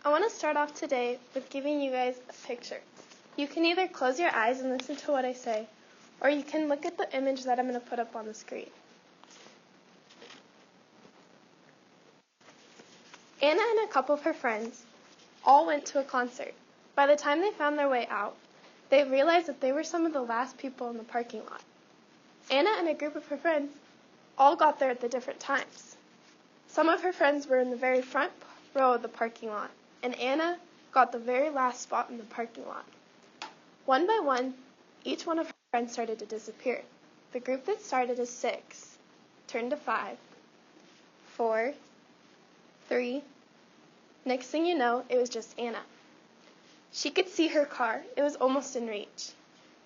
I want to start off today with giving you guys a picture. You can either close your eyes and listen to what I say, or you can look at the image that I'm going to put up on the screen. Anna and a couple of her friends all went to a concert. By the time they found their way out, they realized that they were some of the last people in the parking lot. Anna and a group of her friends all got there at the different times. Some of her friends were in the very front row of the parking lot, and Anna got the very last spot in the parking lot. One by one, each one of her friends started to disappear. The group that started as 6 turned to 5, 4, 3. Next thing you know, it was just Anna. She could see her car. It was almost in reach.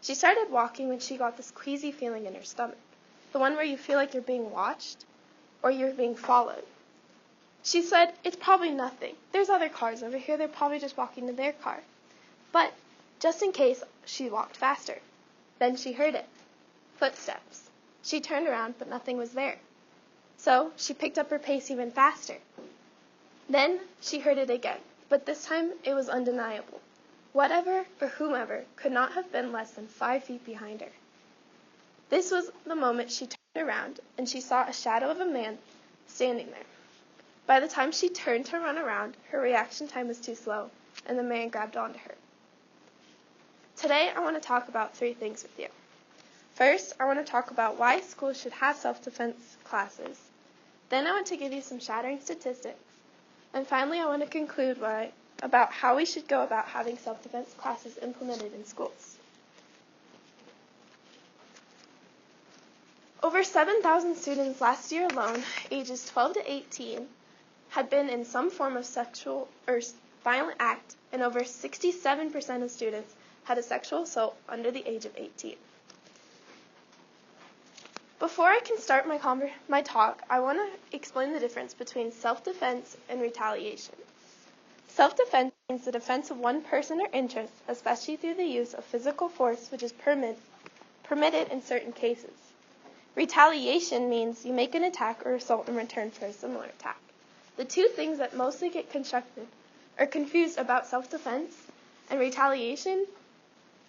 She started walking when she got this queasy feeling in her stomach, the one where you feel like you're being watched or you're being followed. She said, "It's probably nothing. There's other cars over here. They're probably just walking to their car." But just in case, she walked faster. Then she heard it. Footsteps. She turned around, but nothing was there. So she picked up her pace even faster. Then she heard it again, but this time it was undeniable. Whatever or whomever could not have been less than 5 feet behind her. This was the moment she turned around and she saw a shadow of a man standing there. By the time she turned to run around, her reaction time was too slow, and the man grabbed onto her. Today, I want to talk about 3 things with you. First, I want to talk about why schools should have self-defense classes. Then I want to give you some shattering statistics. And finally, I want to conclude about how we should go about having self-defense classes implemented in schools. Over 7,000 students last year alone, ages 12 to 18, had been in some form of sexual or violent act, and over 67% of students had a sexual assault under the age of 18. Before I can start my talk, I want to explain the difference between self-defense and retaliation. Self-defense means the defense of one person or interest, especially through the use of physical force, which is permitted in certain cases. Retaliation means you make an attack or assault in return for a similar attack. The 2 things that mostly get confused about self-defense and retaliation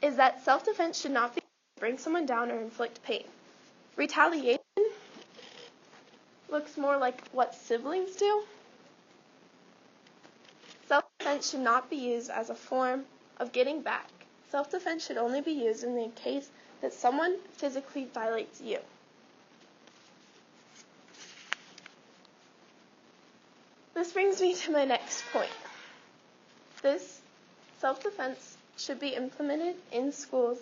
is that self-defense should not be to bring someone down or inflict pain. Retaliation looks more like what siblings do. Self-defense should not be used as a form of getting back. Self-defense should only be used in the case that someone physically violates you. This brings me to my next point. This self-defense should be implemented in schools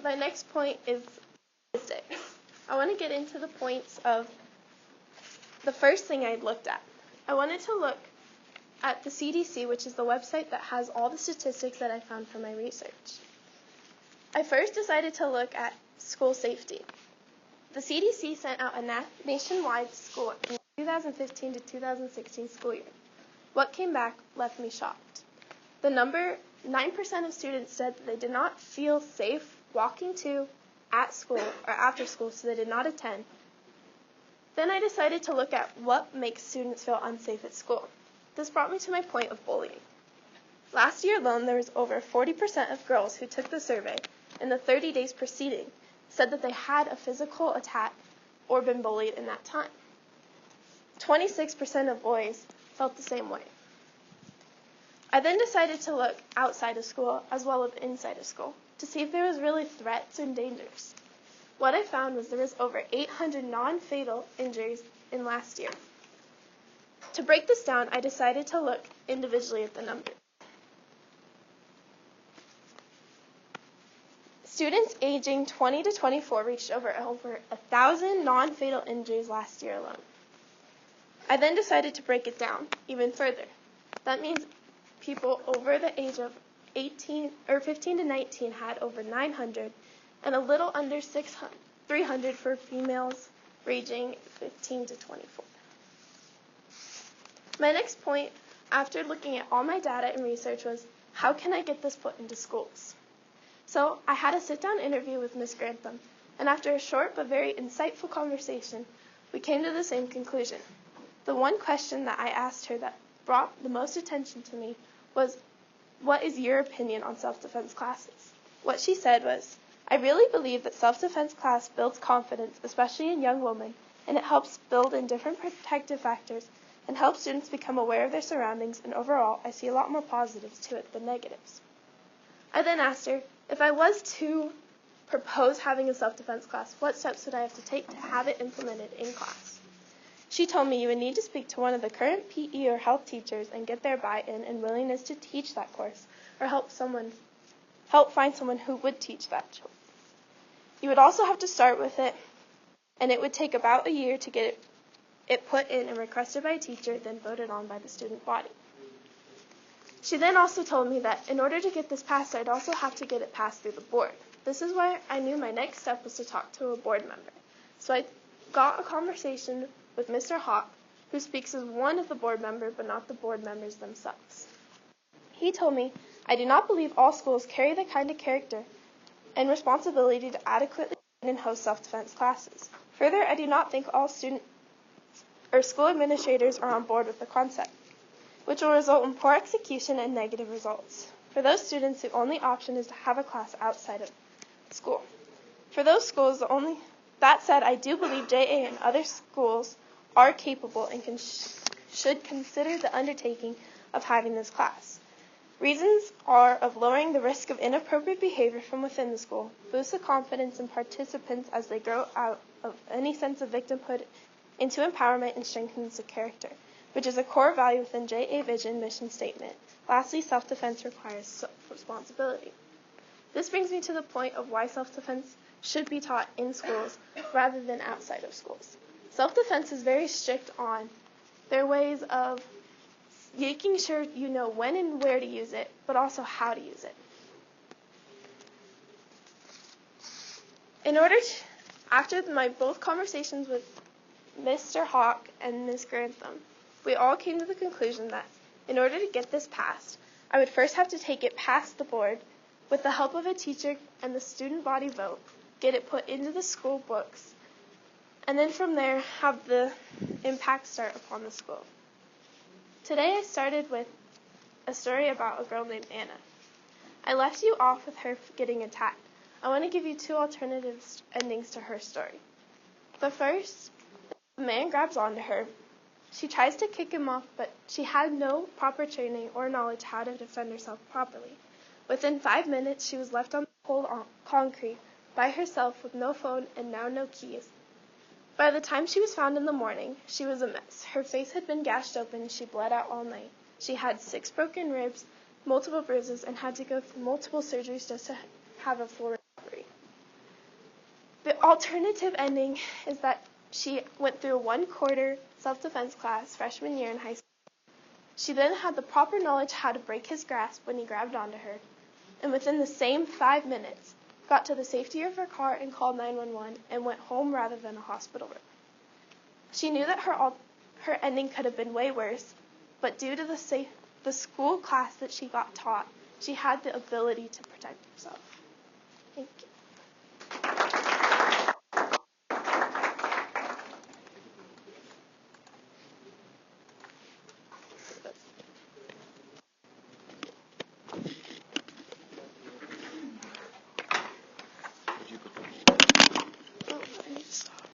my next point is statistics. I want to get into the points of the first thing I looked at. I wanted to look at the CDC, which is the website that has all the statistics that I found from my research. I first decided to look at school safety. The CDC sent out a nationwide school in 2015 to 2016 school year. What came back left me shocked. The number 9% of students said that they did not feel safe walking to, at school, or after school, so they did not attend. Then I decided to look at what makes students feel unsafe at school. This brought me to my point of bullying. Last year alone, there was over 40% of girls who took the survey in the 30 days preceding said that they had a physical attack or been bullied in that time. 26% of boys felt the same way. I then decided to look outside of school as well as inside of school to see if there was really threats and dangers. What I found was there was over 800 non-fatal injuries in last year. To break this down, I decided to look individually at the numbers. Students aging 20 to 24 reached over 1,000 non-fatal injuries last year alone. I then decided to break it down even further. That means people over the age of 15 to 19 had over 900 and a little under 300 for females ranging 15 to 24. My next point, after looking at all my data and research, was how can I get this put into schools? So I had a sit-down interview with Ms. Grantham, and after a short but very insightful conversation, we came to the same conclusion. The one question that I asked her that brought the most attention to me was, "What is your opinion on self-defense classes?" What she said was, "I really believe that self-defense class builds confidence, especially in young women, and it helps build in different protective factors and helps students become aware of their surroundings, and overall, I see a lot more positives to it than negatives." I then asked her, if I was to propose having a self-defense class, what steps would I have to take to have it implemented in class? She told me you would need to speak to one of the current PE or health teachers and get their buy-in and willingness to teach that course, or help find someone who would teach that course. You would also have to start with it, and it would take about a year to get it put in and requested by a teacher, then voted on by the student body. She then also told me that in order to get this passed, I'd also have to get it passed through the board. This is why I knew my next step was to talk to a board member. So I got a conversation with Mr. Hawk, who speaks as one of the board members, but not the board members themselves. He told me, "I do not believe all schools carry the kind of character and responsibility to adequately train and host self-defense classes. Further, I do not think all students or school administrators are on board with the concept, which will result in poor execution and negative results for those students whose only option is to have a class outside of school. For those schools, that said, I do believe JA and other schools are capable and should consider the undertaking of having this class. Reasons are of lowering the risk of inappropriate behavior from within the school, boost the confidence in participants as they grow out of any sense of victimhood into empowerment, and strengthens the character, which is a core value within JA Vision mission statement. Lastly, self-defense requires self-responsibility." This brings me to the point of why self-defense should be taught in schools rather than outside of schools. Self-defense is very strict on their ways of making sure you know when and where to use it, but also how to use it. After my both conversations with Mr. Hawk and Ms. Grantham, we all came to the conclusion that in order to get this passed, I would first have to take it past the board with the help of a teacher and the student body vote, get it put into the school books, and then from there have the impact start upon the school. Today I started with a story about a girl named Anna. I left you off with her getting attacked. I want to give you two alternative endings to her story. The first, the man grabs onto her. She tries to kick him off, but she had no proper training or knowledge how to defend herself properly. Within 5 minutes, she was left on the cold concrete by herself with no phone and now no keys. By the time she was found in the morning, she was a mess. Her face had been gashed open and she bled out all night. She had 6 broken ribs, multiple bruises, and had to go through multiple surgeries just to have a full recovery. The alternative ending is that she went through a 1-quarter self-defense class freshman year in high school. She then had the proper knowledge how to break his grasp when he grabbed onto her, and within the same 5 minutes, got to the safety of her car and called 911 and went home rather than a hospital room. She knew that her ending could have been way worse, but due to the school class that she got taught, she had the ability to protect herself. Thank you.